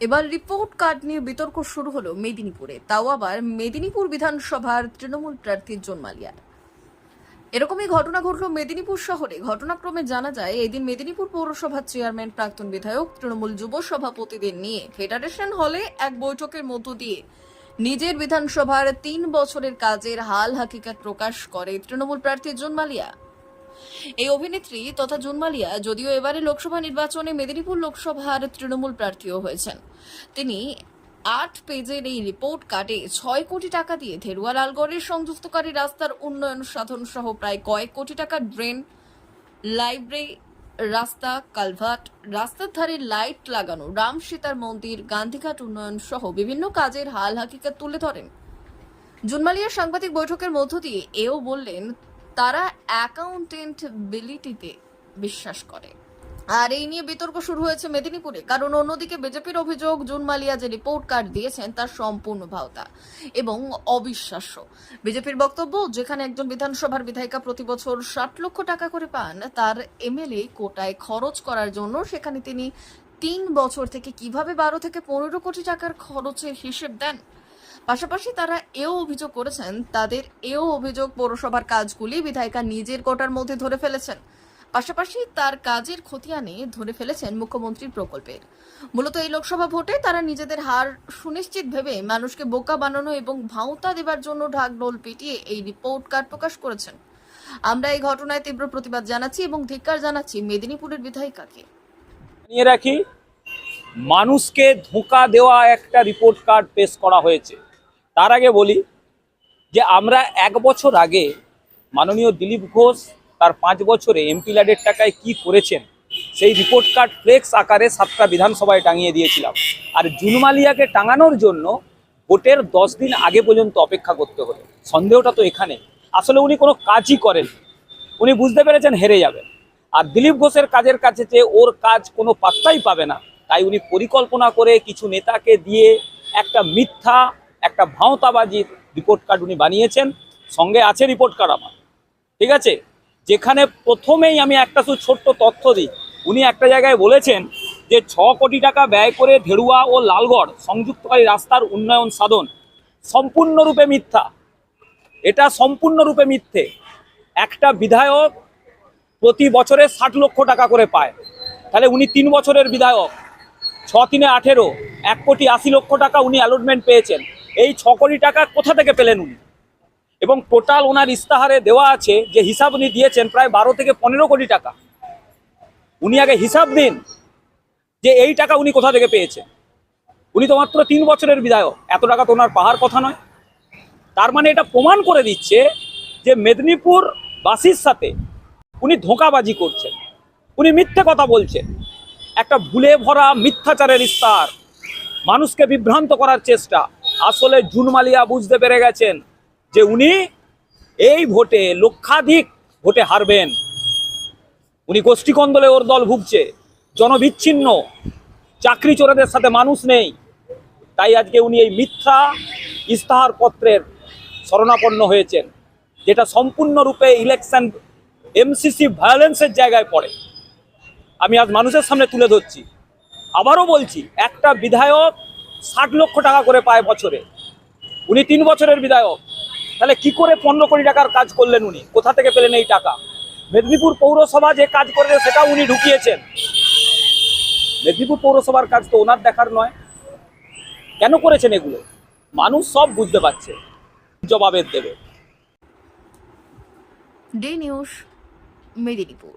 এবার report card নিয়ে বিতর্ক শুরু হলো মেদিনীপুরে, তাও আবার মেদিনীপুর বিধানসভার তৃণমূল প্রার্থী জুন মালিয়ার। এরকমই ঘটনা ঘটল মেদিনীপুর শহরে। ঘটনাক্রমে জানা যায়, এদিন মেদিনীপুর পৌরসভার চেয়ারম্যান প্রাক্তন বিধায়ক তৃণমূল যুব সভাপতিদের নিয়ে ফেডারেশন হলে এক বৈঠকের মধ্য দিয়ে নিজের বিধানসভার ৩ বছরের কাজের হাল হাকিকত প্রকাশ করে তৃণমূল প্রার্থী জুন মালিয়া। এই অভিনেত্রী তথা জুন মালিয়া যদিও এবারে লোকসভা নির্বাচনে মেদিনীপুর লোকসভার তৃণমূল প্রার্থীও হয়েছেন। তিনি ৮ পেজের এই রিপোর্ট কার্ডে ৬ কোটি টাকা দিয়ে ধেরুয়া লালগড়ের সংযুক্তকারী রাস্তার উন্নয়ন সাধন সহ প্রায় কয়েক কোটি টাকা ড্রেন, লাইব্রেরি, রাস্তা, কালভার্ট, রাস্তার ধারে লাইট লাগানো, রাম সীতার মন্দির, গান্ধীঘাট উন্নয়ন সহ বিভিন্ন কাজের হাল হাকিকত তুলে ধরেন। জুন মালিয়ার সাংবাদিক বৈঠকের মধ্য দিয়ে এও বললেন, তারা অ্যাকাউন্টেন্টবিলিটিতে বিশ্বাস করে। আর এই নিয়ে বিতর্ক শুরু হয়েছে মেদিনীপুরে, কারণ অন্যদিকে বিজেপির অভিযোগ জুন মালিয়া যে রিপোর্ট কার্ড দিয়েছেন তার সম্পূর্ণ ভাওতা এবং অবিশ্বাস্য। বিজেপির বক্তব্য, যেখানে একজন বিধানসভার বিধায়িকা প্রতি বছর ৬০ লক্ষ টাকা করে পান তার এমএলএ কোটায় খরচ করার জন্য, সেখানে তিনি ৩ বছর থেকে কিভাবে ১২ থেকে ১৫ কোটি টাকার খরচের হিসেব দেন। পাশাপাশি তারা এও অভিযোগ করেছেন, তাদের এও অভিযোগ পৌরসভার কাজগুলি বিধায়িকা নিজের কোটার মধ্যে ধরে ফেলেছেন। পাশাপাশি তার কাজের খতিয়ানে ধরে ফেলেছেন মুখ্যমন্ত্রীর প্রকল্পের। মূলত এই লোকসভা ভোটে তারা নিজেদের হার সুনিশ্চিত ভেবে মানুষকে বোকা বানানো এবং ভাঁওতা দেবার জন্য ঢাকঢোল পিটিয়ে এই রিপোর্ট কার্ড প্রকাশ করেছেন। আমরা এই ঘটনায় তীব্র প্রতিবাদ জানাচ্ছি এবং ধিক্কার জানাচ্ছি মেদিনীপুরের বিধায়িকাকে। জানিয়ে রাখি, মানুষকে ধোঁকা দেওয়া একটা রিপোর্ট কার্ড পেশ করা হয়েছে। তার আগে বলি যে আমরা ১ বছর আগে মাননীয় দিলীপ ঘোষ তার ৫ বছরে এমপি ল্যাডের টাকায় কি করেছেন সেই রিপোর্ট কার্ড ফ্লেক্স আকারে ৭টা বিধানসভায় টাঙিয়ে দিয়েছিলাম। আর জুন মালিয়াকে টাঙানোর জন্য ভোটের ১০ দিন আগে পর্যন্ত অপেক্ষা করতে হলো। সন্দেহটা তো এখানে, আসলে উনি কোনো কাজই করেন, উনি বুঝতে পেরেছেন হেরে যাবেন। আর দিলীপ ঘোষের কাজের কাছে যে ওর কাজ কোনো পাত্তাই পাবে না, তাই উনি পরিকল্পনা করে কিছু নেতাকে দিয়ে একটা মিথ্যা, একটা ভাঁওতাবাজির রিপোর্ট কার্ড উনি বানিয়েছেন। সঙ্গে আছে রিপোর্ট কার্ড আমার, ঠিক আছে, যেখানে প্রথমেই আমি একটা ছোট্ট তথ্য দিই। উনি একটা জায়গায় বলেছেন যে ৬ কোটি টাকা ব্যয় করে ধেরুয়া ও লালগড় সংযুক্তকারী রাস্তার উন্নয়ন সাধন। সম্পূর্ণরূপে মিথ্যা, এটা সম্পূর্ণরূপে মিথ্যে। একটা বিধায়ক প্রতি বছরে ৬০ লক্ষ টাকা করে পায়, তাহলে উনি ৩ বছরের বিধায়ক, ৬ × ৩ = ১৮, ১,৮০,০০,০০০ টাকা উনি অ্যালটমেন্ট পেয়েছেন। এই ৬ কোটি টাকা কোথা থেকে পেলেন উনি? এবং টোটাল ওনার ইস্তাহারে দেওয়া আছে যে হিসাব উনি দিয়েছেন প্রায় ১২ থেকে ১৫ কোটি টাকা। উনি আগে হিসাব দিন যে এই টাকা উনি কোথা থেকে পেয়েছেন। উনি তো মাত্র ৩ বছরের বিধায়ক, এত টাকা তো ওনার পাহাড় কথা নয়। তার মানে এটা প্রমাণ করে দিচ্ছে যে মেদিনীপুর বাসীর সাথে উনি ধোঁকাবাজি করছেন, উনি মিথ্যে কথা বলছেন। একটা ভুলে ভরা মিথ্যাচারের ইস্তাহার, মানুষকে বিভ্রান্ত করার চেষ্টা। আসলে জুন মালিয়া বুঝতে পেরে গেছেন যে উনি এই ভোটে লক্ষাধিক ভোটে হারবেন। উনি গোষ্ঠী কন্দলে ওর দল ভুগছে, জনবিচ্ছিন্ন, চাকরি চোরেদের সাথে মানুষ নেই। তাই আজকে উনি এই মিথ্যা ইস্তাহার পত্রের শরণাপন্ন হয়েছেন, যেটা সম্পূর্ণরূপে ইলেকশন এমসিসি ভায়োলেন্সের জায়গায় পড়ে। আমি আজ মানুষের সামনে তুলে ধরছি। আবারও বলছি, একটা বিধায়ক ৬০ লক্ষ টাকা করে পায় বছরে, উনি ৩ বছরের বিধায়ক, তাহলে কি করে ১৫ কোটি টাকার কাজ করলেন উনি? কোথা থেকে পেলেন এই টাকা? মেদিনীপুর পৌরসভা যে কাজ করেছে সেটাও উনি ঢুকিয়েছেন। মেদিনীপুর পৌরসভার কাজ তো ওনার দেখার নয়। কেন করেছেন এগুলো? মানুষ সব বুঝতে পারছে, জবাবের দেবে। Day news, Medinipur.